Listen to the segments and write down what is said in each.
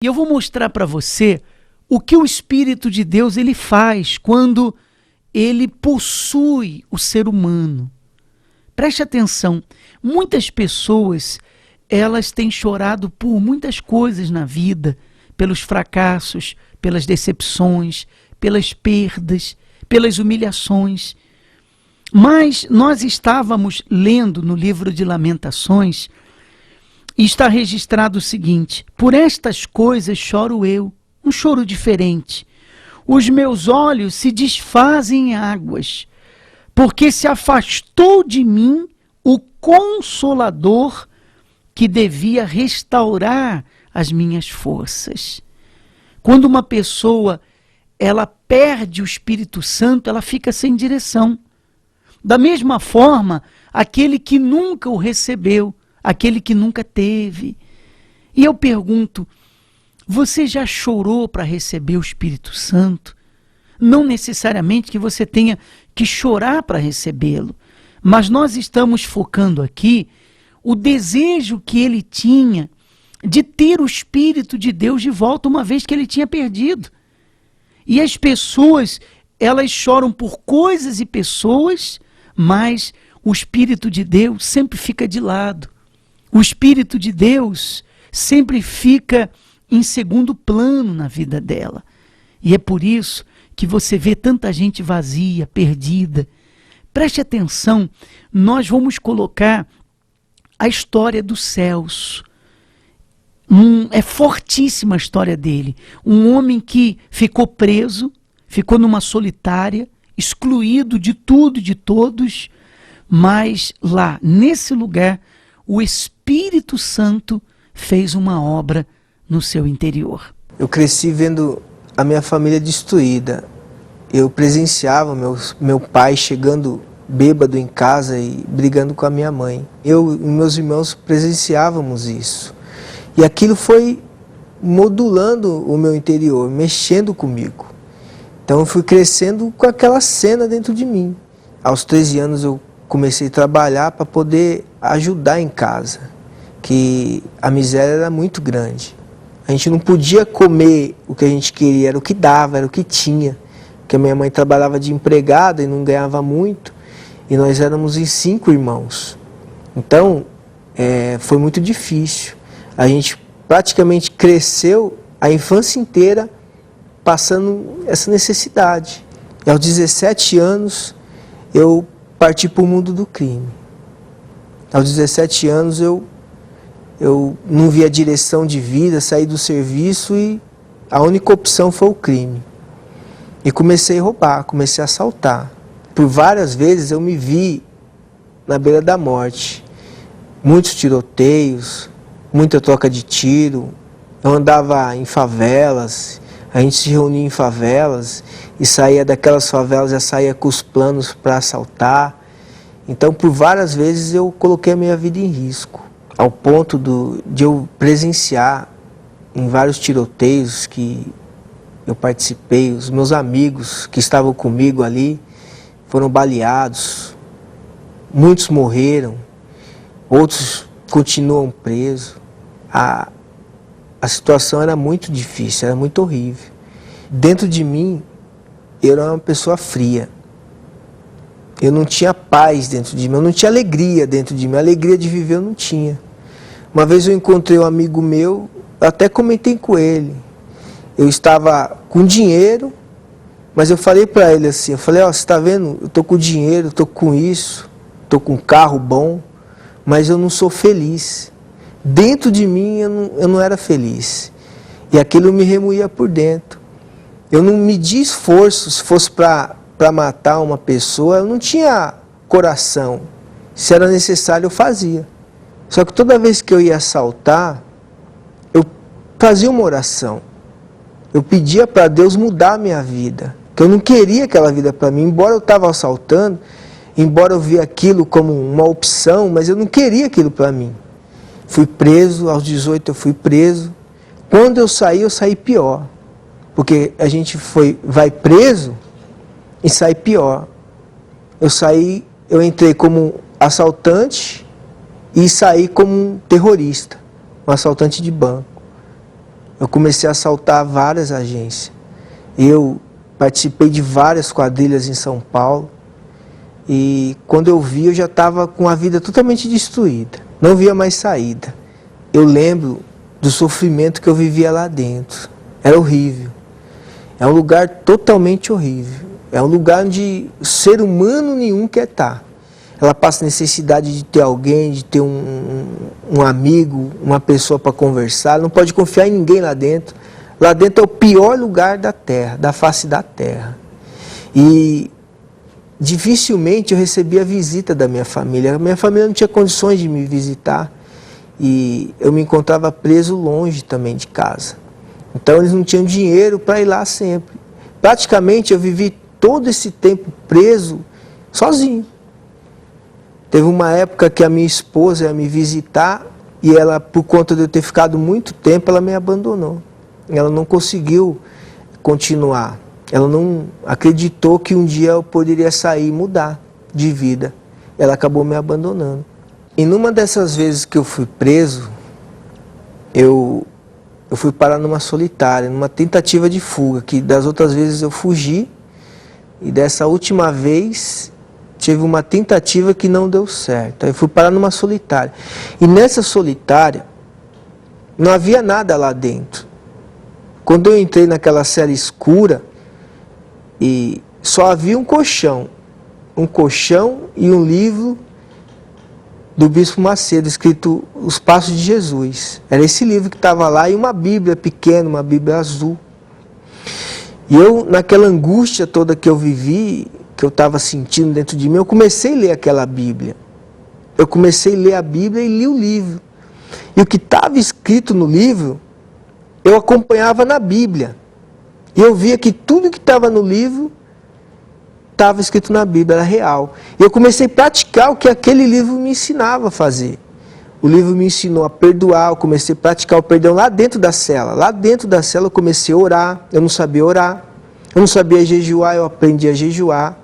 E eu vou mostrar para você o que o Espírito de Deus ele faz quando ele possui o ser humano. Preste atenção, muitas pessoas, elas têm chorado por muitas coisas na vida, pelos fracassos, pelas decepções, pelas perdas, pelas humilhações. Mas nós estávamos lendo no livro de Lamentações e está registrado o seguinte: por estas coisas choro eu, um choro diferente. Os meus olhos se desfazem em águas, porque se afastou de mim o Consolador que devia restaurar as minhas forças. Quando uma pessoa ela perde o Espírito Santo, ela fica sem direção. Da mesma forma, aquele que nunca o recebeu, aquele que nunca teve. E eu pergunto, você já chorou para receber o Espírito Santo? Não necessariamente que você tenha que chorar para recebê-lo, mas nós estamos focando aqui o desejo que ele tinha de ter o Espírito de Deus de volta, uma vez que ele tinha perdido. E as pessoas, elas choram por coisas e pessoas, mas o Espírito de Deus sempre fica de lado. O Espírito de Deus sempre fica em segundo plano na vida dela. E é por isso que você vê tanta gente vazia, perdida. Preste atenção, nós vamos colocar a história dos céus. É fortíssima a história dele. Um homem que ficou preso, ficou numa solitária, excluído de tudo e de todos, mas lá, nesse lugar, o Espírito Santo fez uma obra no seu interior. Eu cresci vendo a minha família destruída. Eu presenciava meu pai chegando bêbado em casa e brigando com a minha mãe. Eu e meus irmãos presenciávamos isso. E aquilo foi modulando o meu interior, mexendo comigo. Então eu fui crescendo com aquela cena dentro de mim. Aos 13 anos eu comecei a trabalhar para poder ajudar em casa, que a miséria era muito grande. A gente não podia comer o que a gente queria, era o que dava, era o que tinha. Porque a minha mãe trabalhava de empregada e não ganhava muito, e nós éramos em 5 irmãos. Então, foi muito difícil. A gente praticamente cresceu a infância inteira passando essa necessidade. E aos 17 anos, eu parti para o mundo do crime. Aos 17 anos, eu não via direção de vida, saí do serviço e a única opção foi o crime. E comecei a roubar, comecei a assaltar. Por várias vezes eu me vi na beira da morte. Muitos tiroteios, muita troca de tiro. Eu andava em favelas, a gente se reunia em favelas e saía daquelas favelas, já saía com os planos para assaltar. Então, por várias vezes eu coloquei a minha vida em risco, ao ponto de eu presenciar em vários tiroteios que eu participei, os meus amigos que estavam comigo ali foram baleados, muitos morreram, outros continuam presos. A situação era muito difícil, era muito horrível. Dentro de mim, eu era uma pessoa fria. Eu não tinha paz dentro de mim, eu não tinha alegria dentro de mim, a alegria de viver eu não tinha. Uma vez eu encontrei um amigo meu, eu até comentei com ele. Eu estava com dinheiro, mas eu falei para ele assim, você está vendo, eu estou com dinheiro, estou com isso, estou com um carro bom, mas eu não sou feliz. Dentro de mim eu não era feliz. E aquilo me remoía por dentro. Eu não media esforço, se fosse para matar uma pessoa, eu não tinha coração. Se era necessário, eu fazia. Só que toda vez que eu ia assaltar, eu fazia uma oração. Eu pedia para Deus mudar a minha vida. Que eu não queria aquela vida para mim. Embora eu estava assaltando, embora eu via aquilo como uma opção, mas eu não queria aquilo para mim. Fui preso, aos 18 eu fui preso. Quando eu saí pior. Porque a gente vai preso e sai pior. Eu entrei como assaltante e saí como um terrorista, um assaltante de banco. eu comecei a assaltar várias agências. Eu participei de várias quadrilhas em São Paulo. E quando eu vi, eu já estava com a vida totalmente destruída. Não via mais saída. Eu lembro do sofrimento que eu vivia lá dentro. Era horrível. É um lugar totalmente horrível. É um lugar onde ser humano nenhum quer estar. Ela passa necessidade de ter alguém, de ter um amigo, uma pessoa para conversar. Não pode confiar em ninguém lá dentro. Lá dentro é o pior lugar da terra, da face da terra. E dificilmente eu recebia a visita da minha família. A minha família não tinha condições de me visitar. E eu me encontrava preso longe também de casa. Então eles não tinham dinheiro para ir lá sempre. Praticamente eu vivi todo esse tempo preso sozinho. Teve uma época que a minha esposa ia me visitar e ela, por conta de eu ter ficado muito tempo, ela me abandonou. Ela não conseguiu continuar. Ela não acreditou que um dia eu poderia sair e mudar de vida. Ela acabou me abandonando. E numa dessas vezes que eu fui preso, eu fui parar numa solitária, numa tentativa de fuga, que das outras vezes eu fugi, e dessa última vez tive uma tentativa que não deu certo. Aí eu fui parar numa solitária. E nessa solitária, não havia nada lá dentro. Quando eu entrei naquela cela escura, e só havia um colchão e um livro do Bispo Macedo, escrito Os Passos de Jesus. Era esse livro que estava lá e uma Bíblia pequena, uma Bíblia azul. E eu, naquela angústia toda que eu vivi, que eu estava sentindo dentro de mim, eu comecei a ler aquela Bíblia. Eu comecei a ler a Bíblia e li o livro. E o que estava escrito no livro, eu acompanhava na Bíblia. E eu via que tudo que estava no livro estava escrito na Bíblia, era real. E eu comecei a praticar o que aquele livro me ensinava a fazer. O livro me ensinou a perdoar, eu comecei a praticar o perdão lá dentro da cela. Lá dentro da cela eu comecei a orar, eu não sabia orar. Eu não sabia jejuar, eu aprendi a jejuar.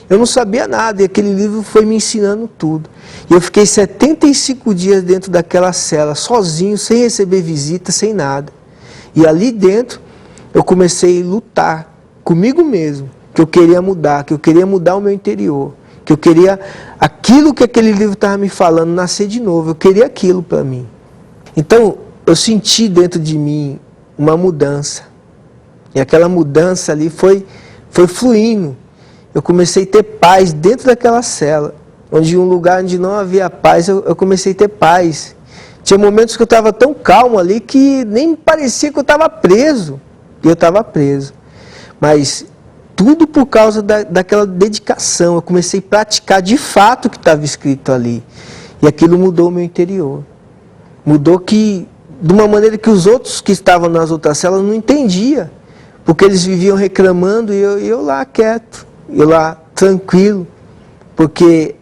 Eu não sabia nada e aquele livro foi me ensinando tudo. E eu fiquei 75 dias dentro daquela cela, sozinho, sem receber visita, sem nada. E ali dentro eu comecei a lutar comigo mesmo, que eu queria mudar o meu interior, que eu queria aquilo que aquele livro estava me falando, nascer de novo, eu queria aquilo para mim. Então eu senti dentro de mim uma mudança, e aquela mudança ali foi fluindo. Eu comecei a ter paz dentro daquela cela, onde um lugar onde não havia paz, eu comecei a ter paz. Tinha momentos que eu estava tão calmo ali que nem me parecia que eu estava preso. E eu estava preso. Mas tudo por causa daquela dedicação. Eu comecei a praticar de fato o que estava escrito ali. E aquilo mudou o meu interior. Mudou de uma maneira que os outros que estavam nas outras celas não entendiam. Porque eles viviam reclamando e eu lá quieto. Eu lá tranquilo. Porque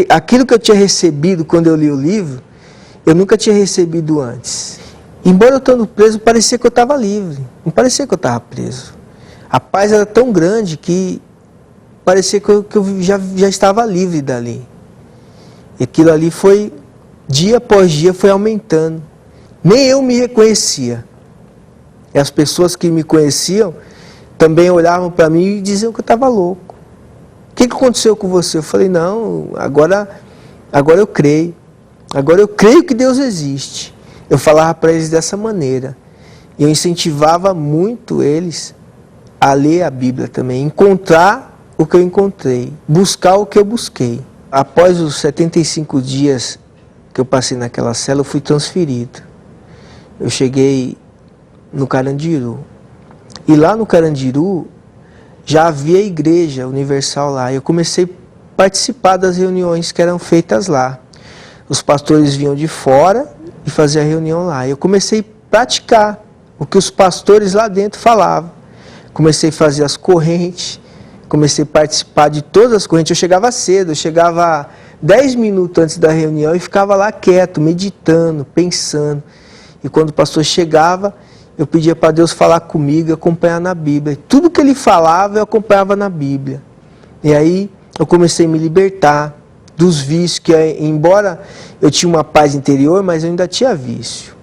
aquilo que eu tinha recebido quando eu li o livro, eu nunca tinha recebido antes. Embora eu estando preso, parecia que eu estava livre. Não parecia que eu estava preso. A paz era tão grande que parecia que eu já estava livre dali. E aquilo ali foi, dia após dia, foi aumentando. Nem eu me reconhecia. E as pessoas que me conheciam também olhavam para mim e diziam que eu estava louco. O que aconteceu com você? Eu falei, não, agora eu creio. Agora eu creio que Deus existe. Eu falava para eles dessa maneira. E eu incentivava muito eles a ler a Bíblia também. Encontrar o que eu encontrei. Buscar o que eu busquei. Após os 75 dias que eu passei naquela cela, eu fui transferido. Eu cheguei no Carandiru. E lá no Carandiru, já havia a Igreja Universal lá. Eu comecei a participar das reuniões que eram feitas lá. Os pastores vinham de fora e faziam a reunião lá. Eu comecei a praticar o que os pastores lá dentro falavam. Comecei a fazer as correntes, comecei a participar de todas as correntes. Eu chegava cedo, eu chegava 10 minutos antes da reunião e ficava lá quieto, meditando, pensando. E quando o pastor chegava, eu pedia para Deus falar comigo e acompanhar na Bíblia. Tudo que ele falava, eu acompanhava na Bíblia. E aí eu comecei a me libertar dos vícios, que embora eu tinha uma paz interior, mas eu ainda tinha vício.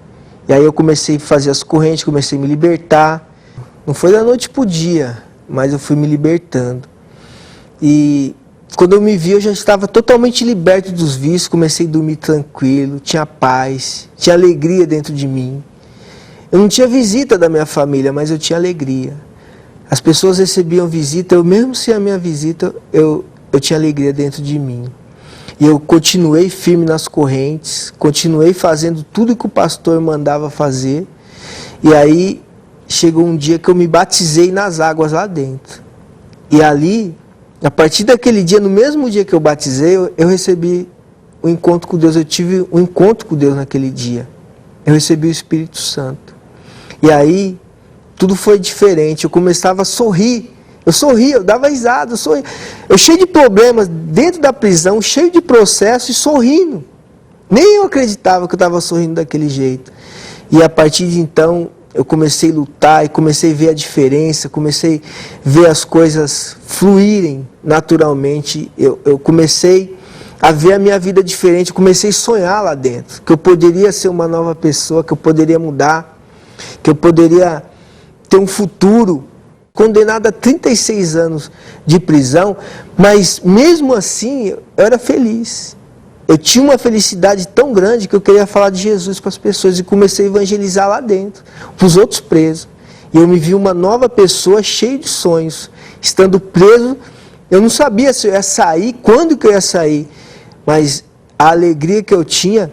E aí eu comecei a fazer as correntes, comecei a me libertar. Não foi da noite pro dia, mas eu fui me libertando. E quando eu me vi, eu já estava totalmente liberto dos vícios, comecei a dormir tranquilo, tinha paz, tinha alegria dentro de mim. Eu não tinha visita da minha família, mas eu tinha alegria. As pessoas recebiam visita, eu mesmo sem a minha visita, eu tinha alegria dentro de mim. E eu continuei firme nas correntes, continuei fazendo tudo que o pastor mandava fazer. E aí chegou um dia que eu me batizei nas águas lá dentro. E ali, a partir daquele dia, no mesmo dia que eu batizei, eu recebi um encontro com Deus. Eu tive um encontro com Deus naquele dia. Eu recebi o Espírito Santo. E aí, tudo foi diferente. Eu começava a sorrir. Eu sorria, eu dava risada, eu sorria. Eu cheio de problemas dentro da prisão, cheio de processo e sorrindo. Nem eu acreditava que eu estava sorrindo daquele jeito. E a partir de então, eu comecei a lutar e comecei a ver a diferença, comecei a ver as coisas fluírem naturalmente. Eu comecei a ver a minha vida diferente, eu comecei a sonhar lá dentro, que eu poderia ser uma nova pessoa, que eu poderia mudar, que eu poderia ter um futuro. Condenado a 36 anos de prisão, mas mesmo assim eu era feliz. Eu tinha uma felicidade tão grande que eu queria falar de Jesus para as pessoas e comecei a evangelizar lá dentro, para os outros presos. E eu me vi uma nova pessoa cheia de sonhos. Estando preso, eu não sabia se eu ia sair, quando que eu ia sair, mas a alegria que eu tinha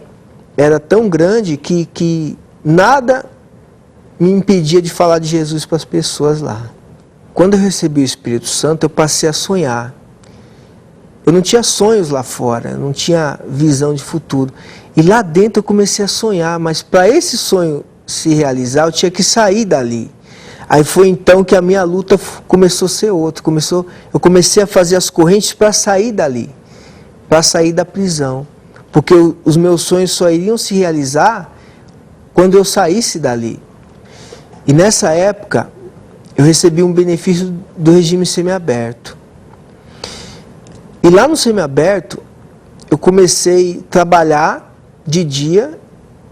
era tão grande que nada me impedia de falar de Jesus para as pessoas lá. Quando eu recebi o Espírito Santo, eu passei a sonhar. Eu não tinha sonhos lá fora, eu não tinha visão de futuro. E lá dentro eu comecei a sonhar, mas para esse sonho se realizar, eu tinha que sair dali. Aí foi então que a minha luta começou a ser outra. Eu comecei a fazer as correntes para sair dali, para sair da prisão. Porque os meus sonhos só iriam se realizar quando eu saísse dali. E nessa época, eu recebi um benefício do regime semiaberto. E lá no semiaberto, eu comecei a trabalhar de dia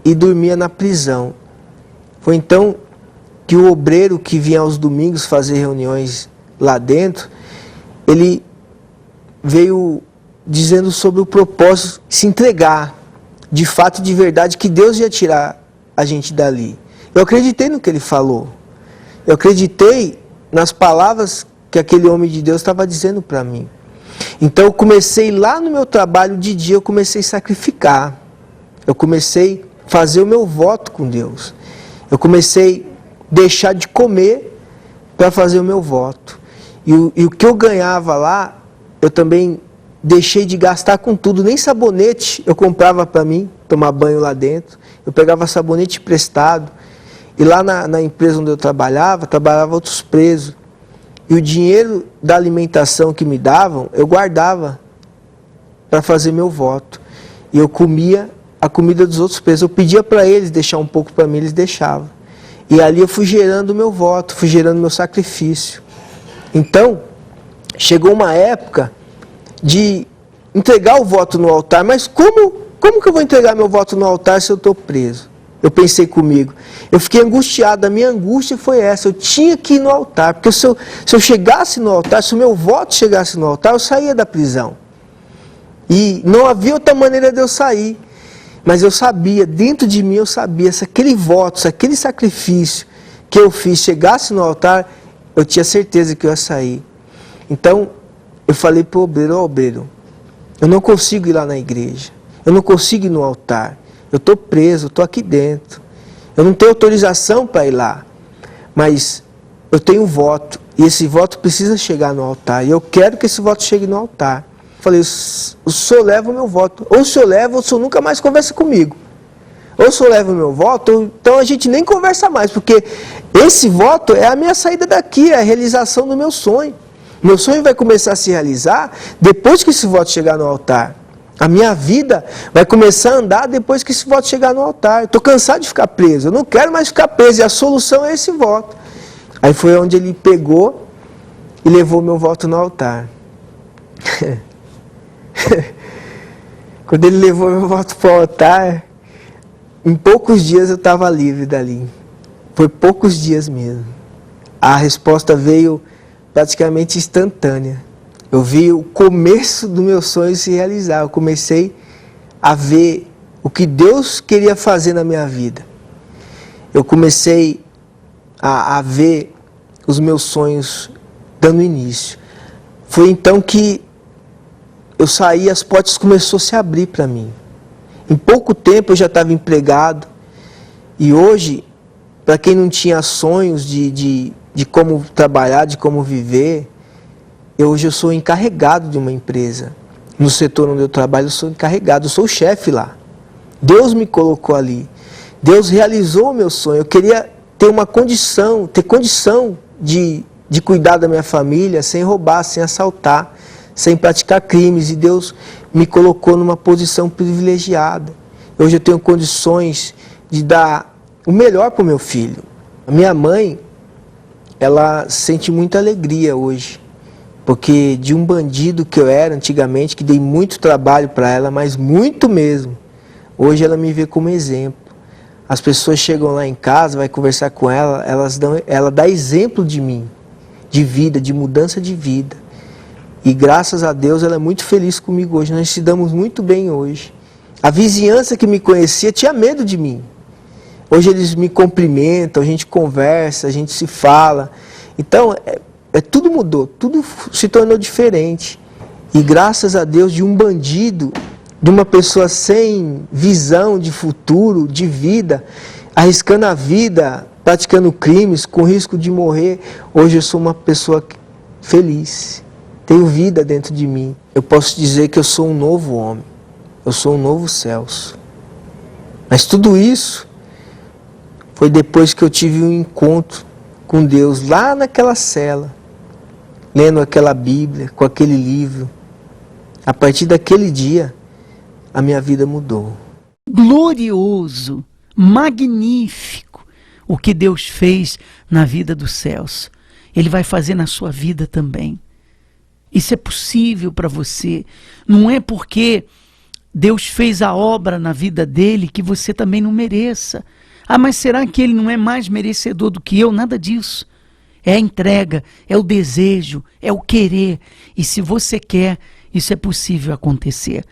e dormia na prisão. Foi então que o obreiro que vinha aos domingos fazer reuniões lá dentro, ele veio dizendo sobre o propósito de se entregar, de fato e de verdade, que Deus ia tirar a gente dali. Eu acreditei no que ele falou. Eu acreditei nas palavras que aquele homem de Deus estava dizendo para mim. Então eu comecei lá no meu trabalho de dia, eu comecei a sacrificar. Eu comecei a fazer o meu voto com Deus. Eu comecei a deixar de comer para fazer o meu voto. E o que eu ganhava lá, eu também deixei de gastar com tudo. Nem sabonete eu comprava para mim, tomar banho lá dentro. Eu pegava sabonete emprestado. E lá na empresa onde eu trabalhava outros presos. E o dinheiro da alimentação que me davam, eu guardava para fazer meu voto. E eu comia a comida dos outros presos. Eu pedia para eles deixar um pouco para mim, eles deixavam. E ali eu fui gerando o meu voto, fui gerando meu sacrifício. Então, chegou uma época de entregar o voto no altar. Mas como que eu vou entregar meu voto no altar se eu estou preso? Eu pensei comigo, eu fiquei angustiado, a minha angústia foi essa, eu tinha que ir no altar, porque se eu chegasse no altar, se o meu voto chegasse no altar, eu saía da prisão. E não havia outra maneira de eu sair, mas eu sabia, dentro de mim eu sabia, se aquele voto, se aquele sacrifício que eu fiz chegasse no altar, eu tinha certeza que eu ia sair. Então, eu falei para o obreiro, obreiro, eu não consigo ir lá na igreja, eu não consigo ir no altar. Eu estou preso, eu estou aqui dentro. Eu não tenho autorização para ir lá. Mas eu tenho voto. E esse voto precisa chegar no altar. E eu quero que esse voto chegue no altar. Falei, o senhor leva o meu voto. Ou o senhor leva, ou o senhor nunca mais conversa comigo. Ou o senhor leva o meu voto, ou então a gente nem conversa mais. Porque esse voto é a minha saída daqui, é a realização do meu sonho. Meu sonho vai começar a se realizar depois que esse voto chegar no altar. A minha vida vai começar a andar depois que esse voto chegar no altar. Estou cansado de ficar preso, eu não quero mais ficar preso, e a solução é esse voto. Aí foi onde ele pegou e levou meu voto no altar. Quando ele levou meu voto para o altar, Em poucos dias eu estava livre dali. Foi poucos dias mesmo. A resposta veio praticamente instantânea. Eu vi o começo do meu sonho se realizar. Eu comecei a ver o que Deus queria fazer na minha vida. Eu comecei a ver os meus sonhos dando início. Foi então que eu saí, as portas começaram a se abrir para mim. Em pouco tempo eu já estava empregado. E hoje, para quem não tinha sonhos de como trabalhar, de como viver, hoje eu sou encarregado de uma empresa. No setor onde eu trabalho, eu sou encarregado, eu sou o chefe lá. Deus me colocou ali. Deus realizou o meu sonho. Eu queria ter condição de cuidar da minha família sem roubar, sem assaltar, sem praticar crimes. E Deus me colocou numa posição privilegiada. Hoje eu tenho condições de dar o melhor para o meu filho. A minha mãe, ela sente muita alegria hoje. Porque de um bandido que eu era antigamente, que dei muito trabalho para ela, mas muito mesmo, hoje ela me vê como exemplo. As pessoas chegam lá em casa, vai conversar com ela, ela dá exemplo de mim, de vida, de mudança de vida. E graças a Deus ela é muito feliz comigo hoje, nós se damos muito bem hoje. A vizinhança que me conhecia tinha medo de mim. Hoje eles me cumprimentam, a gente conversa, a gente se fala. Então, tudo mudou, tudo se tornou diferente. E graças a Deus, de um bandido, de uma pessoa sem visão de futuro, de vida, arriscando a vida, praticando crimes, com risco de morrer, hoje eu sou uma pessoa feliz. Tenho vida dentro de mim. Eu posso dizer que eu sou um novo homem. Eu sou um novo Celso. Mas tudo isso foi depois que eu tive um encontro com Deus, lá naquela cela, lendo aquela Bíblia, com aquele livro. A partir daquele dia, a minha vida mudou. Glorioso, magnífico o que Deus fez na vida do Celso. Ele vai fazer na sua vida também. Isso é possível para você. Não é porque Deus fez a obra na vida dele que você também não mereça. Ah, mas será que ele não é mais merecedor do que eu? Nada disso. É a entrega, é o desejo, é o querer. E se você quer, isso é possível acontecer.